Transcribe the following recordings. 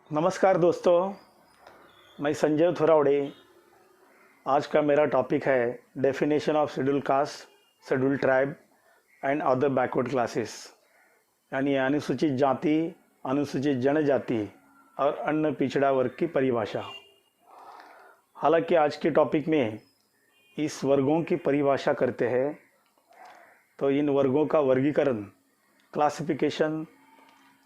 नमस्कार दोस्तों, मैं संजय थोरावड़े। आज का मेरा टॉपिक है definition of schedule caste, schedule tribe and other backward classes, यानी अनुसूचित जाति, अनुसूचित जनजाति और अन्य पिछड़ा वर्ग की परिभाषा। हालांकि आज के टॉपिक में इस वर्गों की परिभाषा करते हैं तो इन वर्गों का वर्गीकरण, क्लासिफिकेशन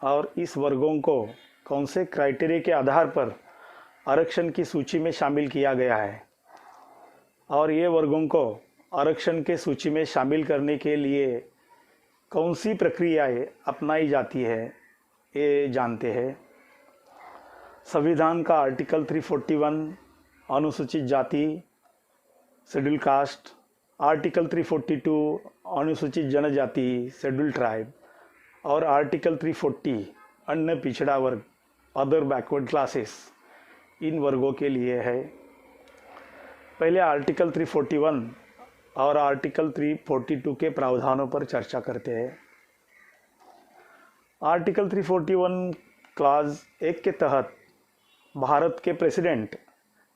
और इस वर्गों को कौन से क्राइटेरिया के आधार पर आरक्षण की सूची में शामिल किया गया है और ये वर्गों को आरक्षण के सूची में शामिल करने के लिए कौन सी प्रक्रियाएं अपनाई जाती है, ये जानते हैं। संविधान का आर्टिकल 341 अनुसूचित जाति, शेड्यूल कास्ट, आर्टिकल 342 अनुसूचित जनजाति, शेड्यूल ट्राइब और आर्टिकल 340 अन्य पिछड़ा वर्ग, अदर बैकवर्ड क्लासेस, इन वर्गों के लिए है। पहले आर्टिकल 341 और आर्टिकल 342 के प्रावधानों पर चर्चा करते हैं। आर्टिकल 341 क्लास 1 के तहत भारत के प्रेसिडेंट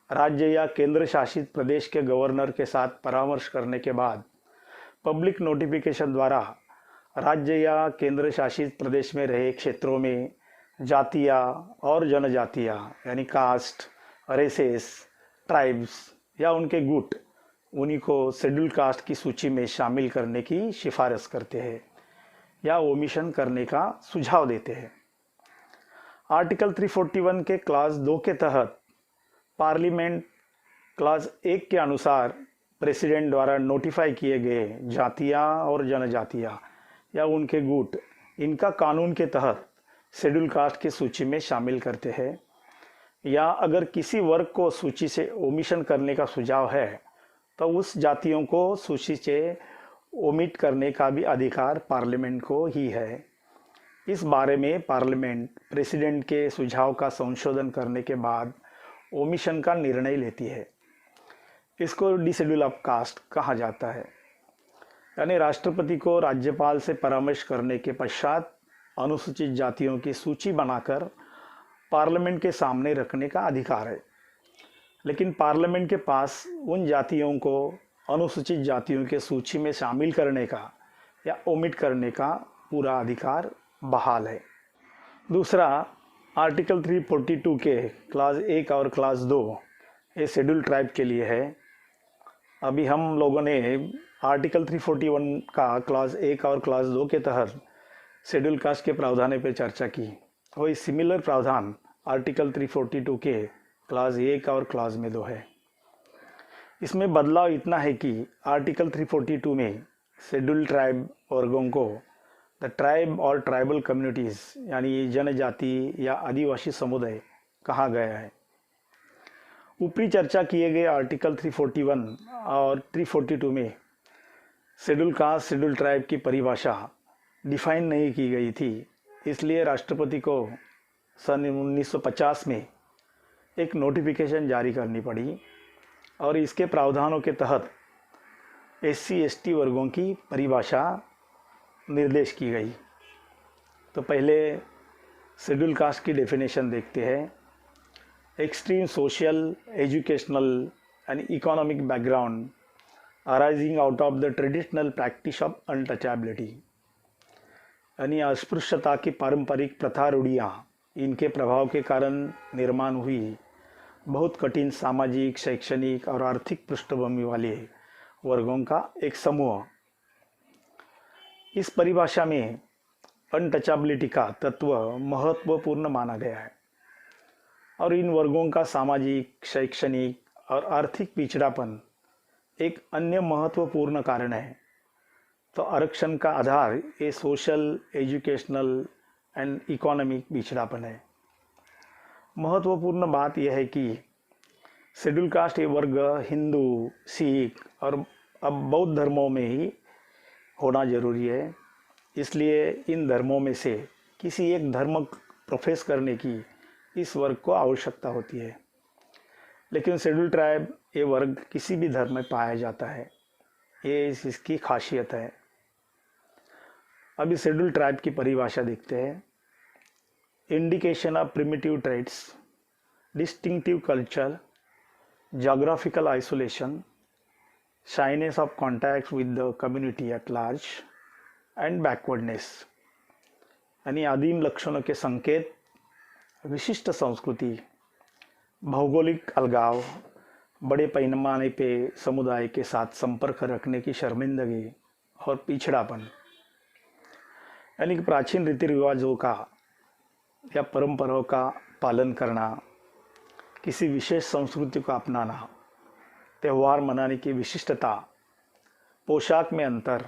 राज्य या केंद्र शासित प्रदेश के गवर्नर के साथ परामर्श करने के बाद पब्लिक नोटिफिकेशन द्वारा राज्य या केंद्र शासित प्रदेश में रहे क्षेत्रों में जातियाँ और जनजातियाँ यानी कास्ट, रेसेस, ट्राइब्स या उनके गुट, उन्हीं को शेड्यूल कास्ट की सूची में शामिल करने की सिफारिश करते हैं या ओमिशन करने का सुझाव देते हैं। आर्टिकल 341 के क्लास 2 के तहत पार्लियामेंट क्लास 1 के अनुसार प्रेसिडेंट द्वारा नोटिफाई किए गए जातियाँ और जनजातियाँ या उनके गुट, इनका कानून के तहत शेड्यूल कास्ट की सूची में शामिल करते हैं। या अगर किसी वर्ग को सूची से ओमिशन करने का सुझाव है तो उस जातियों को सूची से ओमिट करने का भी अधिकार पार्लियामेंट को ही है। इस बारे में पार्लियामेंट प्रेसिडेंट के सुझाव का संशोधन करने के बाद ओमिशन का निर्णय लेती है। इसको डिशेड्यूल ऑफ कास्ट कहा जाता है। यानी राष्ट्रपति को राज्यपाल से परामर्श करने के पश्चात अनुसूचित जातियों की सूची बनाकर पार्लियामेंट के सामने रखने का अधिकार है, लेकिन पार्लियामेंट के पास उन जातियों को अनुसूचित जातियों के सूची में शामिल करने का या ओमिट करने का पूरा अधिकार बहाल है। दूसरा, आर्टिकल 342 के क्लास 1 और क्लास 2 ये शेड्यूल ट्राइब के लिए है। अभी हम लोगों ने आर्टिकल 341 का क्लास 1 और क्लास 2 के तहत शेड्यूल कास्ट के प्रावधान पर चर्चा की। वही सिमिलर प्रावधान आर्टिकल 342 के क्लास 1 और क्लास में 2 है। इसमें बदलाव इतना है कि आर्टिकल 342 में शेड्यूल ट्राइब वर्गों को द ट्राइब और ट्राइबल कम्युनिटीज़ यानी जनजाति या आदिवासी समुदाय कहा गया है। ऊपरी चर्चा किए गए आर्टिकल 341 और 342 में शेड्यूल कास्ट, शेड्यूल ट्राइब की परिभाषा डिफाइन नहीं की गई थी, इसलिए राष्ट्रपति को सन 1950 में एक नोटिफिकेशन जारी करनी पड़ी और इसके प्रावधानों के तहत SC/ST वर्गों की परिभाषा निर्देश की गई। तो पहले शेड्यूल कास्ट की डेफिनेशन देखते हैं। Extreme social, educational and economic background arising out of the traditional practice of untouchability, यानी अस्पृश्यता की पारंपरिक प्रथा रूढ़ियाँ, इनके प्रभाव के कारण निर्माण हुई बहुत कठिन सामाजिक, शैक्षणिक और आर्थिक पृष्ठभूमि वाले वर्गों का एक समूह। इस परिभाषा में अनटचेबिलिटी का तत्व महत्वपूर्ण माना गया है और इन वर्गों का सामाजिक, शैक्षणिक और आर्थिक पिछड़ापन एक अन्य महत्वपूर्ण कारण है। तो आरक्षण का आधार ये सोशल, एजुकेशनल एंड इकोनॉमिक पिछड़ापन है। महत्वपूर्ण बात यह है कि शेड्यूल कास्ट ये वर्ग हिंदू, सिख और अब बौद्ध धर्मों में ही होना जरूरी है। इसलिए इन धर्मों में से किसी एक धर्म प्रोफेस करने की इस वर्ग को आवश्यकता होती है, लेकिन शेड्यूल ट्राइब ये वर्ग किसी भी धर्म में पाया जाता है। ये इसकी खासियत है। अभी शेड्यूल ट्राइब की परिभाषा देखते हैं। indication of primitive traits, distinctive culture, geographical isolation, shyness of contact with the community at large, and backwardness. यानी आदिम लक्षणों के संकेत विशिष्ट संस्कृति, भौगोलिक अलगाव, बड़े पैमाने पे समुदाय के साथ संपर्क रखने की शर्मिंदगी और पिछड़ापन। यानी कि प्राचीन रीति रिवाजों का या परंपराओं का पालन करना, किसी विशेष संस्कृति को अपनाना, त्यौहार मनाने की विशिष्टता, पोशाक में अंतर,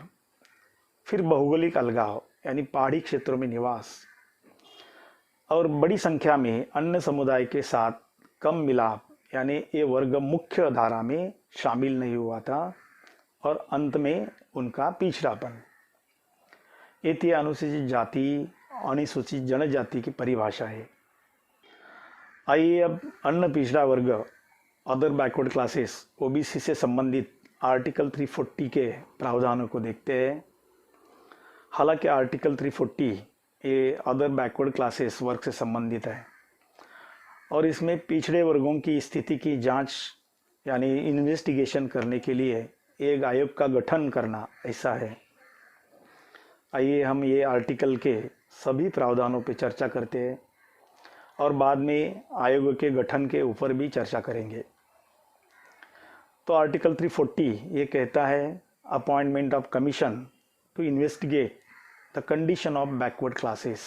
फिर भौगोलिक अलगाव यानी पहाड़ी क्षेत्रों में निवास और बड़ी संख्या में अन्य समुदाय के साथ कम मिलाप, यानी ये वर्ग मुख्य धारा में शामिल नहीं हुआ था और अंत में उनका पिछड़ापन। ये थी अनुसूचित जाति, अनुसूचित जनजाति की परिभाषा है। आइए अब अन्य पिछड़ा वर्ग अदर बैकवर्ड क्लासेस ओबीसी से संबंधित आर्टिकल 340 के प्रावधानों को देखते हैं। हालांकि आर्टिकल 340 ये अदर बैकवर्ड क्लासेस वर्ग से संबंधित है और इसमें पिछड़े वर्गों की स्थिति की जांच यानी इन्वेस्टिगेशन करने के लिए एक आयोग का गठन करना ऐसा है। आइए हम ये आर्टिकल के सभी प्रावधानों पर चर्चा करते हैं और बाद में आयोग के गठन के ऊपर भी चर्चा करेंगे। तो आर्टिकल 340 ये कहता है appointment of commission to investigate the condition of backward classes.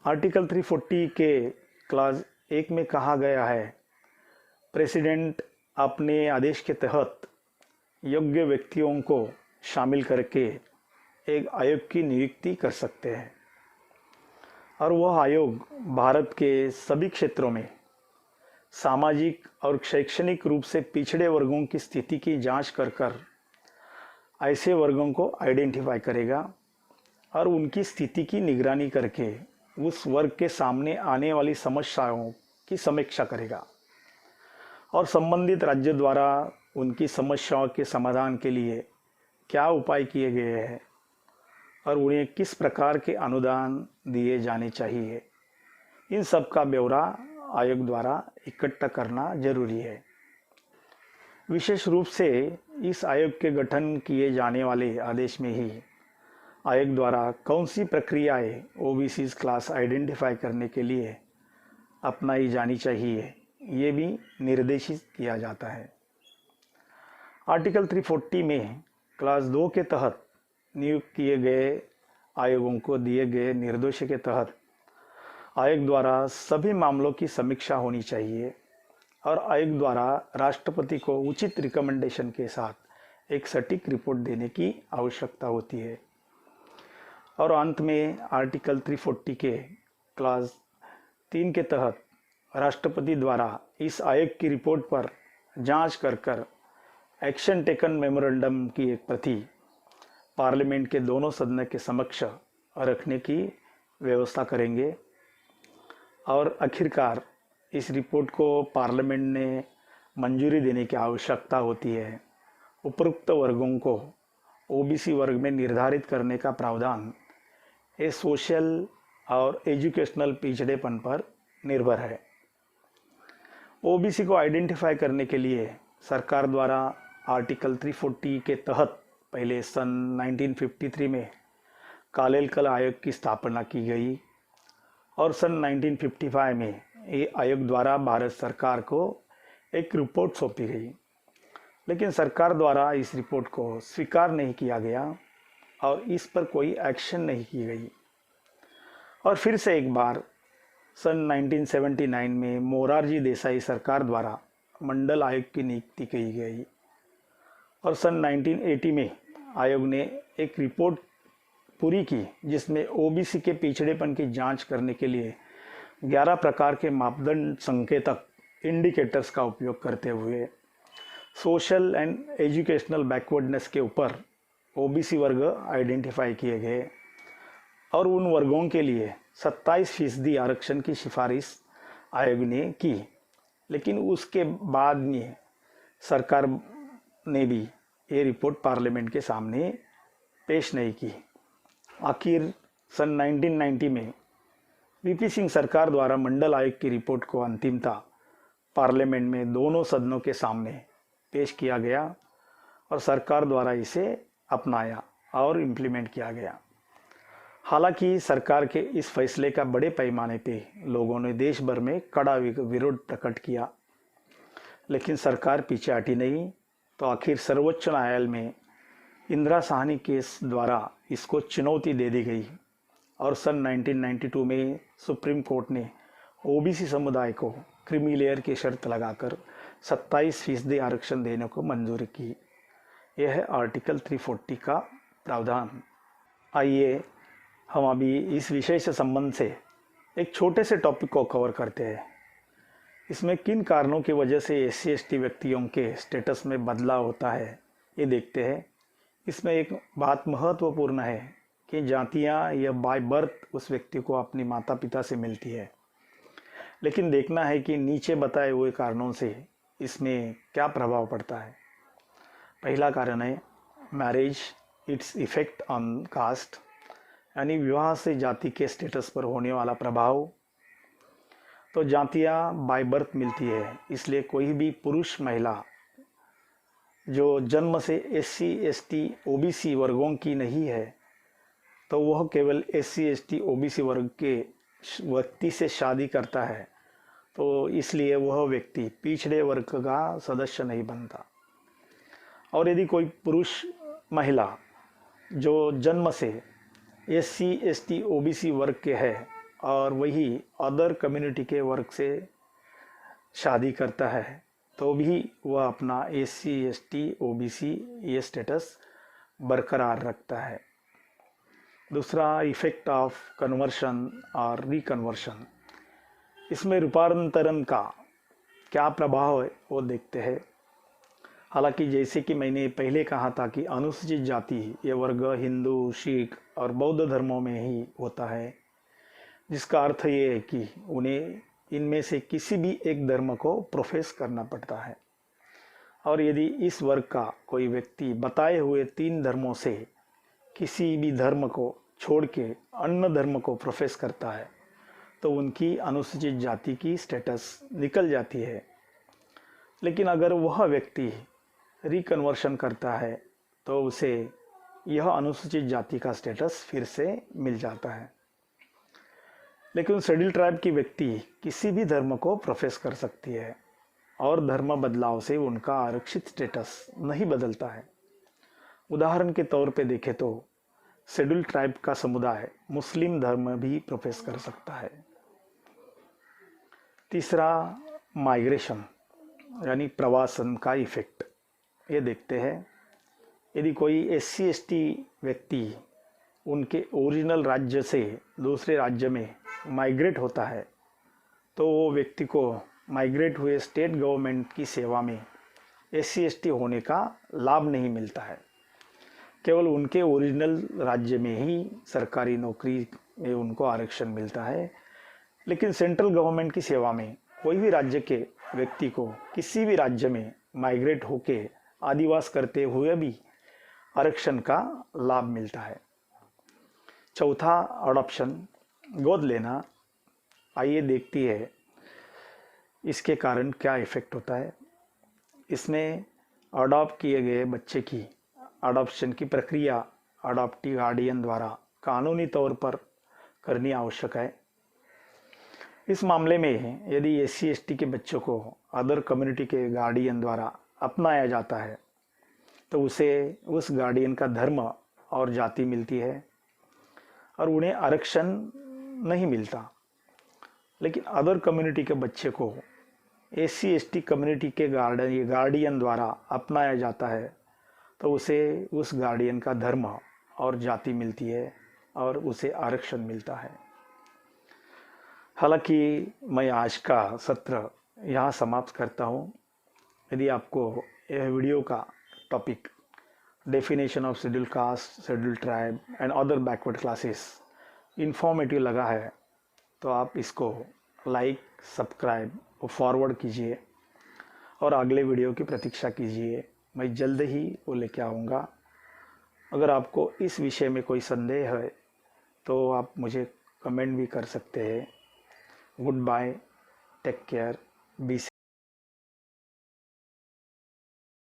Article 340 के क्लास 1 में कहा गया है प्रेसिडेंट अपने आदेश के तहत योग्य व्यक्तियों को शामिल करके एक आयोग की नियुक्ति कर सकते हैं और वह आयोग भारत के सभी क्षेत्रों में सामाजिक और शैक्षणिक रूप से पिछड़े वर्गों की स्थिति की जांच कर ऐसे वर्गों को आइडेंटिफाई करेगा और उनकी स्थिति की निगरानी करके उस वर्ग के सामने आने वाली समस्याओं की समीक्षा करेगा और संबंधित राज्य द्वारा उनकी समस्याओं के समाधान के लिए क्या उपाय किए गए हैं और उन्हें किस प्रकार के अनुदान दिए जाने चाहिए, इन सब का ब्यौरा आयोग द्वारा इकट्ठा करना जरूरी है। विशेष रूप से इस आयोग के गठन किए जाने वाले आदेश में ही आयोग द्वारा कौन सी प्रक्रियाएं ओबीसी क्लास आइडेंटिफाई करने के लिए अपनाई जानी चाहिए, ये भी निर्देशित किया जाता है। आर्टिकल 340 में क्लास 2 के तहत नियुक्त किए गए आयोगों को दिए गए निर्देश के तहत आयोग द्वारा सभी मामलों की समीक्षा होनी चाहिए और आयोग द्वारा राष्ट्रपति को उचित रिकमेंडेशन के साथ एक सटीक रिपोर्ट देने की आवश्यकता होती है। और अंत में आर्टिकल 340 के क्लास 3 के तहत राष्ट्रपति द्वारा इस आयोग की रिपोर्ट पर जांच कर एक्शन टेकन मेमोरेंडम की एक प्रति पार्लियामेंट के दोनों सदन के समक्ष रखने की व्यवस्था करेंगे और आखिरकार इस रिपोर्ट को पार्लियामेंट ने मंजूरी देने की आवश्यकता होती है। उपरोक्त वर्गों को ओबीसी वर्ग में निर्धारित करने का प्रावधान ये सोशल और एजुकेशनल पिछड़ेपन पर निर्भर है। ओबीसी को आइडेंटिफाई करने के लिए सरकार द्वारा आर्टिकल 340 के तहत पहले सन 1953 में कालेलकर आयोग की स्थापना की गई और सन 1955 में ये आयोग द्वारा भारत सरकार को एक रिपोर्ट सौंपी गई, लेकिन सरकार द्वारा इस रिपोर्ट को स्वीकार नहीं किया गया और इस पर कोई एक्शन नहीं की गई। और फिर से एक बार सन 1979 में मोरारजी देसाई सरकार द्वारा मंडल आयोग की नियुक्ति की गई और सन 1980 में आयोग ने एक रिपोर्ट पूरी की जिसमें ओबीसी के पिछड़ेपन की जांच करने के लिए 11 प्रकार के मापदंड संकेतक इंडिकेटर्स का उपयोग करते हुए सोशल एंड एजुकेशनल बैकवर्डनेस के ऊपर ओबीसी वर्ग आइडेंटिफाई किए गए और उन वर्गों के लिए 27% आरक्षण की सिफारिश आयोग ने की, लेकिन उसके बाद में सरकार ने भी ये रिपोर्ट पार्लियामेंट के सामने पेश नहीं की। आखिर सन 1990 में वीपी सिंह सरकार द्वारा मंडल आयोग की रिपोर्ट को अंतिमता पार्लियामेंट में दोनों सदनों के सामने पेश किया गया और सरकार द्वारा इसे अपनाया और इम्प्लीमेंट किया गया। हालांकि सरकार के इस फैसले का बड़े पैमाने पे लोगों ने देश भर में कड़ा विरोध प्रकट किया, लेकिन सरकार पीछे हटी नहीं। तो आखिर सर्वोच्च न्यायालय में इंदिरा साहनी केस द्वारा इसको चुनौती दे दी गई और सन 1992 में सुप्रीम कोर्ट ने ओबीसी समुदाय को क्रीमी लेयर की शर्त लगाकर 27% आरक्षण देने को मंजूरी की। यह है आर्टिकल 340 का प्रावधान। आइए हम अभी इस विषय से संबंध से एक छोटे से टॉपिक को कवर करते हैं। इसमें किन कारणों की वजह से SC/ST व्यक्तियों के स्टेटस में बदलाव होता है ये देखते हैं। इसमें एक बात महत्वपूर्ण है कि जातियाँ या बाय बर्थ उस व्यक्ति को अपनी माता पिता से मिलती है, लेकिन देखना है कि नीचे बताए हुए कारणों से इसमें क्या प्रभाव पड़ता है। पहला कारण है marriage its effect on caste, यानी विवाह से जाति के स्टेटस पर होने वाला प्रभाव। तो जातियाँ बाय बर्थ मिलती है, इसलिए कोई भी पुरुष महिला जो जन्म से SC/ST OBC वर्गों की नहीं है तो वह केवल SC/ST OBC वर्ग के व्यक्ति से शादी करता है, तो इसलिए वह व्यक्ति पिछड़े वर्ग का सदस्य नहीं बनता। और यदि कोई पुरुष महिला जो जन्म से SC/ST OBC वर्ग के है और वही अदर कम्युनिटी के वर्ग से शादी करता है तो भी वह अपना SC/ST OBC ये स्टेटस बरकरार रखता है। दूसरा इफेक्ट ऑफ कन्वर्शन और रिकन्वर्शन, इसमें रूपांतरण का क्या प्रभाव है वो देखते हैं। हालांकि जैसे कि मैंने पहले कहा था कि अनुसूचित जाति ये वर्ग हिंदू, सिख और बौद्ध धर्मों में ही होता है, जिसका अर्थ ये है कि उन्हें इनमें से किसी भी एक धर्म को प्रोफेस करना पड़ता है। और यदि इस वर्ग का कोई व्यक्ति बताए हुए 3 धर्मों से किसी भी धर्म को छोड़ के अन्य धर्म को प्रोफेस करता है तो उनकी अनुसूचित जाति की स्टेटस निकल जाती है। लेकिन अगर वह व्यक्ति रिकन्वर्शन करता है तो उसे यह अनुसूचित जाति का स्टेटस फिर से मिल जाता है। लेकिन शेड्यूल ट्राइब की व्यक्ति किसी भी धर्म को प्रोफेस कर सकती है और धर्म बदलाव से उनका आरक्षित स्टेटस नहीं बदलता है। उदाहरण के तौर पे देखें तो शेड्यूल ट्राइब का समुदाय मुस्लिम धर्म भी प्रोफेस कर सकता है। तीसरा माइग्रेशन यानी प्रवासन का इफेक्ट, ये देखते हैं। यदि कोई SC/ST व्यक्ति उनके ओरिजिनल राज्य से दूसरे राज्य में माइग्रेट होता है तो वो व्यक्ति को माइग्रेट हुए स्टेट गवर्नमेंट की सेवा में SC/ST होने का लाभ नहीं मिलता है। केवल उनके ओरिजिनल राज्य में ही सरकारी नौकरी में उनको आरक्षण मिलता है, लेकिन सेंट्रल गवर्नमेंट की सेवा में कोई भी राज्य के व्यक्ति को किसी भी राज्य में माइग्रेट होके आदिवास करते हुए भी आरक्षण का लाभ मिलता है। चौथा अडॉप्शन, गोद लेना। आइए देखती है इसके कारण क्या इफेक्ट होता है। इसमें अडॉप्ट किए गए बच्चे की अडॉप्शन की प्रक्रिया अडॉप्टिव गार्डियन द्वारा कानूनी तौर पर करनी आवश्यक है। इस मामले में यदि SC/ST के बच्चों को अदर कम्युनिटी के गार्डियन द्वारा अपनाया जाता है तो उसे उस गार्डियन का धर्म और जाति मिलती है और उन्हें आरक्षण नहीं मिलता। लेकिन अदर कम्युनिटी के बच्चे को SC/ST कम्युनिटी के गार्डियन द्वारा अपनाया जाता है तो उसे उस गार्डियन का धर्म और जाति मिलती है और उसे आरक्षण मिलता है। हालांकि मैं आज का सत्र यहाँ समाप्त करता हूँ। यदि आपको यह वीडियो का topic definition of schedule caste, schedule tribe and other backward classes informative लगा है तो आप इसको लाइक, सब्सक्राइब और फॉरवर्ड कीजिए और अगले वीडियो की प्रतीक्षा कीजिए। मैं जल्द ही वो लेके आऊँगा। अगर आपको इस विषय में कोई संदेह है तो आप मुझे कमेंट भी कर सकते हैं। Goodbye, take care, B